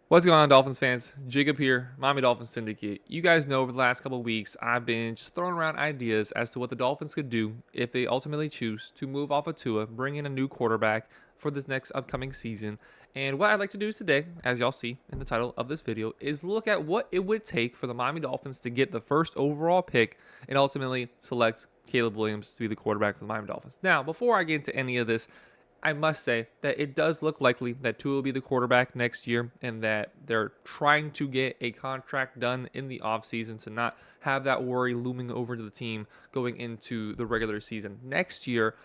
What's going on, Dolphins fans? Jacob here, Miami Dolphins Syndicate. You guys know over the last couple of weeks, I've been just throwing around ideas as to what the Dolphins could do if they ultimately choose to move off of Tua, bring in a new quarterback for this next upcoming season. And what I'd like to do today, as y'all see in the title of this video, is look at what it would take for the Miami Dolphins to get the first overall pick and ultimately select Caleb Williams to be the quarterback for the Miami Dolphins. Now, before I get into any of this, I must say that it does look likely that Tua will be the quarterback next year and that they're trying to get a contract done in the offseason to not have that worry looming over to the team going into the regular season next year.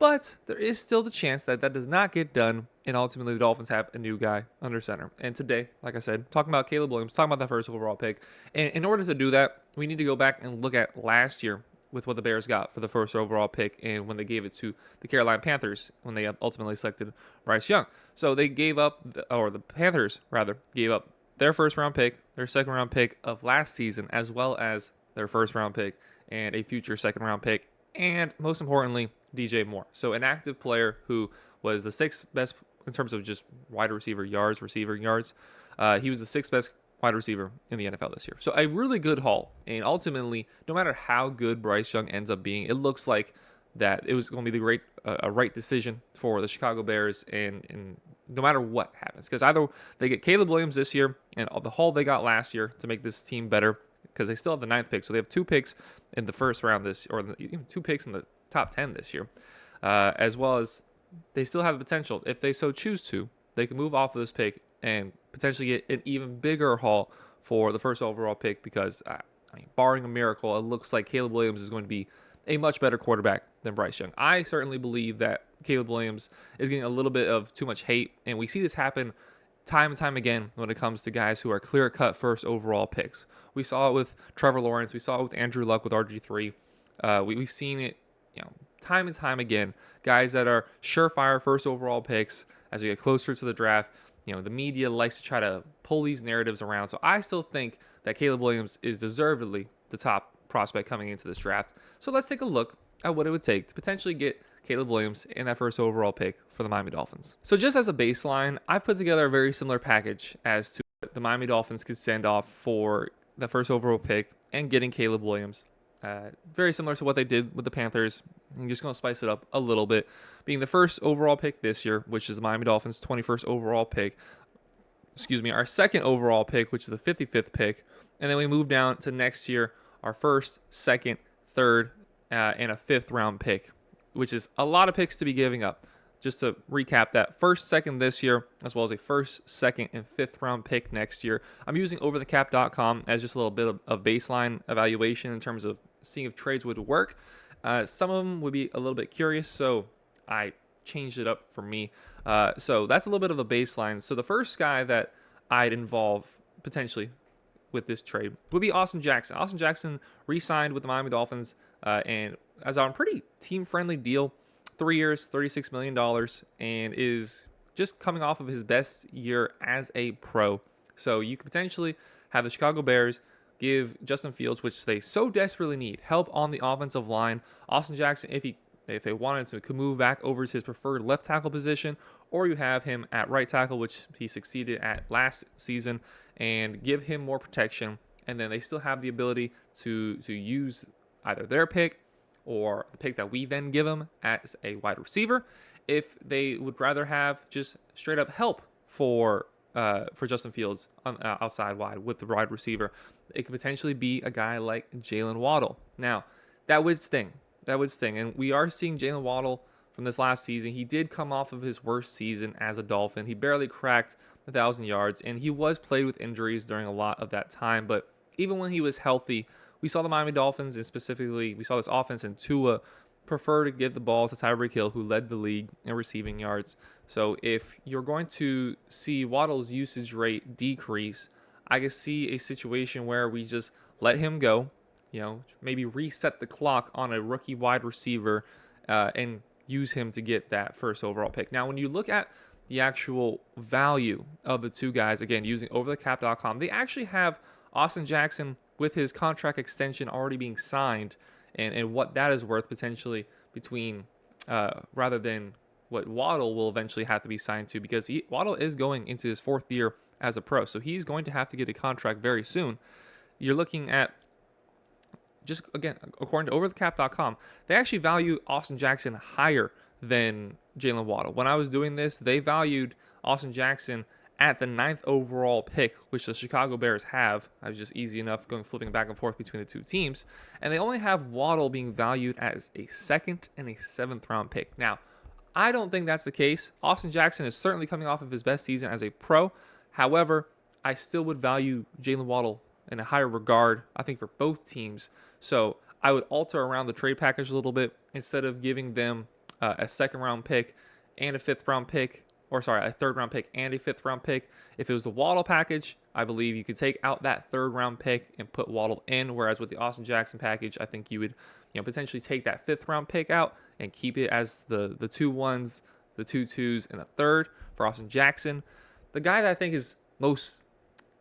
But there is still the chance that that does not get done and ultimately the Dolphins have a new guy under center. And today, like I said, talking about Caleb Williams, talking about that first overall pick. And in order to do that, we need to go back and look at last year with what the Bears got for the first overall pick and when they gave it to the Carolina Panthers when they ultimately selected Bryce Young. So they gave up, or the Panthers rather, gave up their first round pick, their second round pick of last season, as well as their first round pick and a future second round pick, and most importantly, DJ Moore. So an active player who was the sixth best in terms of just wide receiver yards, receiving yards. He was the sixth best wide receiver in the NFL this year. So a really good haul. And ultimately, no matter how good Bryce Young ends up being, it looks like that it was going to be a right decision for the Chicago Bears, and no matter what happens, because either they get Caleb Williams this year and the haul they got last year to make this team better, because they still have the ninth pick, so they have two picks in the first round even two picks in the top 10 this year, as well as they still have the potential, if they so choose to, they can move off of this pick and potentially get an even bigger haul for the first overall pick because, barring a miracle, it looks like Caleb Williams is going to be a much better quarterback than Bryce Young. I certainly believe that Caleb Williams is getting a little bit of too much hate, and we see this happen time and time again when it comes to guys who are clear-cut first overall picks. We saw it with Trevor Lawrence. We saw it with Andrew Luck with RG3. We've seen it, time and time again. Guys that are surefire first overall picks as we get closer to the draft. The media likes to try to pull these narratives around. So I still think that Caleb Williams is deservedly the top prospect coming into this draft. So let's take a look at what it would take to potentially get Caleb Williams in that first overall pick for the Miami Dolphins. So just as a baseline, I've put together a very similar package as to what the Miami Dolphins could send off for the first overall pick and getting Caleb Williams. Very similar to what they did with the Panthers. I'm just going to spice it up a little bit. Being the first overall pick this year, which is the Miami Dolphins' 21st overall pick. Our second overall pick, which is the 55th pick. And then we move down to next year, our first, second, third, and a fifth round pick, which is a lot of picks to be giving up. Just to recap that, first, second this year, as well as a first, second, and fifth round pick next year. I'm using overthecap.com as just a little bit of baseline evaluation in terms of seeing if trades would work. Some of them would be a little bit curious, so I changed it up for me. So that's a little bit of a baseline. So the first guy that I'd involve potentially with this trade would be Austin Jackson. Austin Jackson re-signed with the Miami Dolphins and as on a pretty team-friendly deal, 3 years, $36 million, and is just coming off of his best year as a pro. So you could potentially have the Chicago Bears give Justin Fields, which they so desperately need, help on the offensive line. Austin Jackson, if they wanted to, could move back over to his preferred left tackle position, or you have him at right tackle, which he succeeded at last season, and give him more protection. And then they still have the ability to use either their pick or the pick that we then give them as a wide receiver. If they would rather have just straight up help for Justin Fields on outside wide with the wide receiver, it could potentially be a guy like Jalen Waddle. Now, that would sting. And we are seeing Jalen Waddle from this last season. He did come off of his worst season as a Dolphin. He barely cracked 1,000 yards, and he was plagued with injuries during a lot of that time. But even when he was healthy, we saw the Miami Dolphins, and specifically we saw this offense and Tua prefer to give the ball to Tyreek Hill, who led the league in receiving yards. So if you're going to see Waddle's usage rate decrease, I can see a situation where we just let him go, maybe reset the clock on a rookie wide receiver and use him to get that first overall pick. Now, when you look at the actual value of the two guys, again, using overthecap.com, they actually have Austin Jackson with his contract extension already being signed and what that is worth potentially between rather than what Waddle will eventually have to be signed to, because Waddle is going into his fourth year as a pro. So he's going to have to get a contract very soon. You're looking at, just again, according to overthecap.com, they actually value Austin Jackson higher than Jalen Waddle. When I was doing this, they valued Austin Jackson at the 9th overall pick, which the Chicago Bears have. I was just easy enough flipping back and forth between the two teams. And they only have Waddle being valued as a 2nd and a 7th round pick. Now, I don't think that's the case. Austin Jackson is certainly coming off of his best season as a pro. However, I still would value Jalen Waddle in a higher regard, I think, for both teams. So I would alter around the trade package a little bit. Instead of giving them a 2nd round pick and a 5th round pick, or sorry, a 3rd round pick and a 5th round pick. If it was the Waddle package, I believe you could take out that 3rd round pick and put Waddle in. Whereas with the Austin Jackson package, I think you would, potentially take that 5th round pick out and keep it as the 2 1s, the 2 2s, and a 3rd for Austin Jackson. The guy that I think is most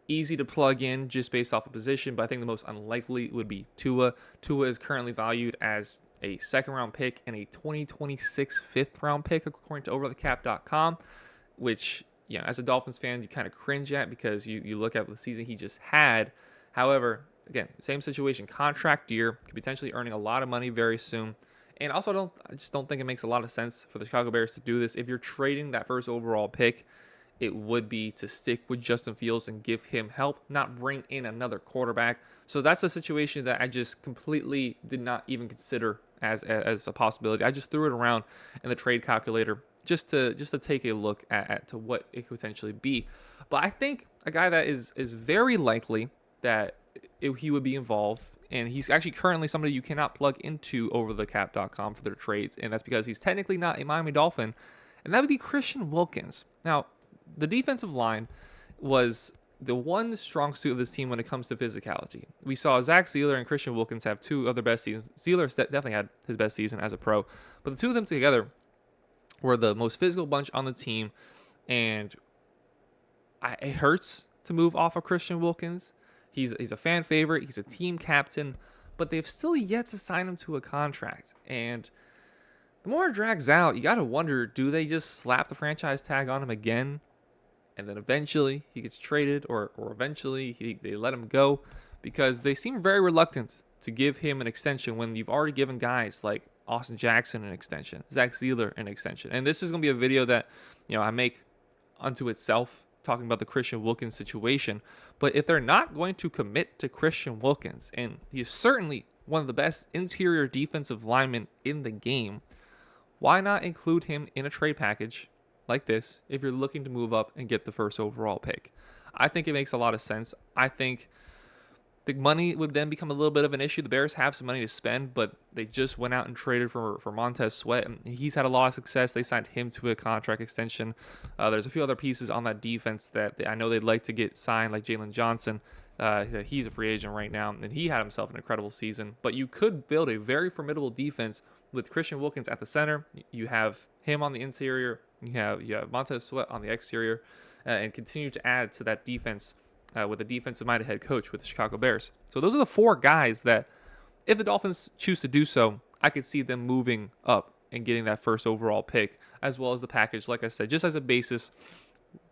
easy to plug in just based off of position, but I think the most unlikely would be Tua. Tua is currently valued as a 2nd round pick and a 2026 5th round pick, according to overthecap.com, which, as a Dolphins fan, you kind of cringe at because you look at the season he just had. However, again, same situation, contract year, could potentially earning a lot of money very soon. And also, I just don't think it makes a lot of sense for the Chicago Bears to do this. If you're trading that 1st overall pick, it would be to stick with Justin Fields and give him help, not bring in another quarterback. So that's a situation that I just completely did not even consider as a possibility. I just threw it around in the trade calculator just to take a look at to what it could potentially be. But I think a guy that is very likely that he would be involved, and he's actually currently somebody you cannot plug into overthecap.com for their trades, and that's because he's technically not a Miami Dolphin, and that would be Christian Wilkins. Now, the defensive line was the one strong suit of this team when it comes to physicality. We saw Zach Sealer and Christian Wilkins have 2 of their best seasons. Sealer definitely had his best season as a pro, but the 2 of them together were the most physical bunch on the team, and it hurts to move off of Christian Wilkins. He's a fan favorite. He's a team captain, but they've still yet to sign him to a contract. And the more it drags out, you got to wonder, do they just slap the franchise tag on him again? And then eventually he gets traded, or eventually they let him go, because they seem very reluctant to give him an extension when you've already given guys like Austin Jackson an extension, Zach Sealer an extension. And this is going to be a video that, I make unto itself, talking about the Christian Wilkins situation. But if they're not going to commit to Christian Wilkins, and he is certainly one of the best interior defensive linemen in the game, why not include him in a trade package like this if you're looking to move up and get the 1st overall pick? I think it makes a lot of sense. I think the money would then become a little bit of an issue. The Bears have some money to spend, but they just went out and traded for Montez Sweat, and he's had a lot of success. They signed him to a contract extension. There's a few other pieces on that defense that I know they'd like to get signed, like Jalen Johnson. He's a free agent right now, and he had himself an incredible season. But you could build a very formidable defense with Christian Wilkins at the center. You have him on the interior. You have Montez Sweat on the exterior, and continue to add to that defense with a defensive-minded head coach with the Chicago Bears. So those are the 4 guys that, if the Dolphins choose to do so, I could see them moving up and getting that 1st overall pick, as well as the package, like I said, just as a basis,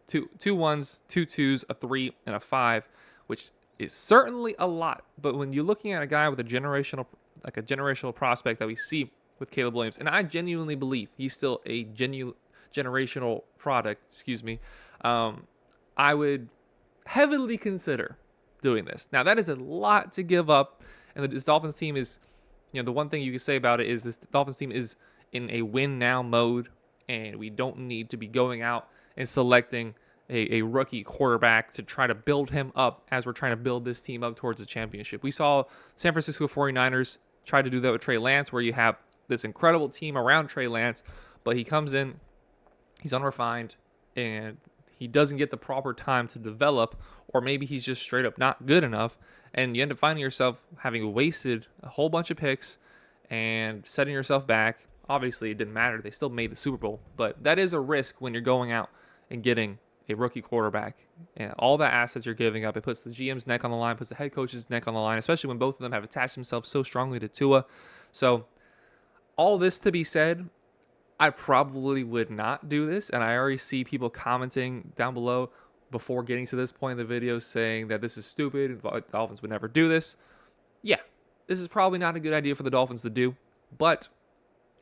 2 1s, 2 2s, a 3, and a 5, which is certainly a lot. But when you're looking at a guy with a generational prospect that we see with Caleb Williams, and I genuinely believe he's still a generational product, I would heavily consider doing this. Now, that is a lot to give up, and this Dolphins team is, the one thing you can say about it is this Dolphins team is in a win now mode, and we don't need to be going out and selecting a rookie quarterback to try to build him up as we're trying to build this team up towards a championship. We saw San Francisco 49ers try to do that with Trey Lance, where you have this incredible team around Trey Lance, but he comes in, he's unrefined, and he doesn't get the proper time to develop, or maybe he's just straight up not good enough, and you end up finding yourself having wasted a whole bunch of picks and setting yourself back. Obviously, it didn't matter. They still made the Super Bowl, but that is a risk when you're going out and getting a rookie quarterback. And all the assets you're giving up, it puts the GM's neck on the line, puts the head coach's neck on the line, especially when both of them have attached themselves so strongly to Tua. So all this to be said, I probably would not do this, and I already see people commenting down below, before getting to this point in the video saying that this is stupid, the Dolphins would never do this. Yeah, this is probably not a good idea for the Dolphins to do, but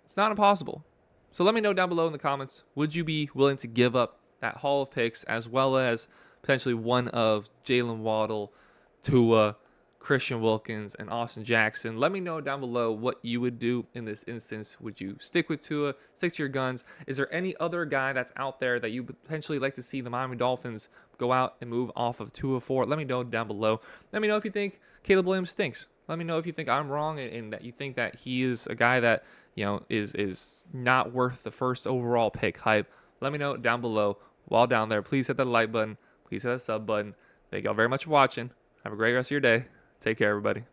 it's not impossible. So let me know down below in the comments, would you be willing to give up that haul of picks as well as potentially one of Jalen Waddle, Tua, Christian Wilkins, and Austin Jackson? Let me know down below what you would do in this instance. Would you stick with Tua, stick to your guns? Is there any other guy that's out there that you potentially like to see the Miami Dolphins go out and move off of Tua for? Let me know down below. Let me know if you think Caleb Williams stinks. Let me know if you think I'm wrong and that you think that he is a guy that, is not worth the first overall pick hype. Let me know down below. While down there, please hit that like button. Please hit that sub button. Thank y'all very much for watching. Have a great rest of your day. Take care, everybody.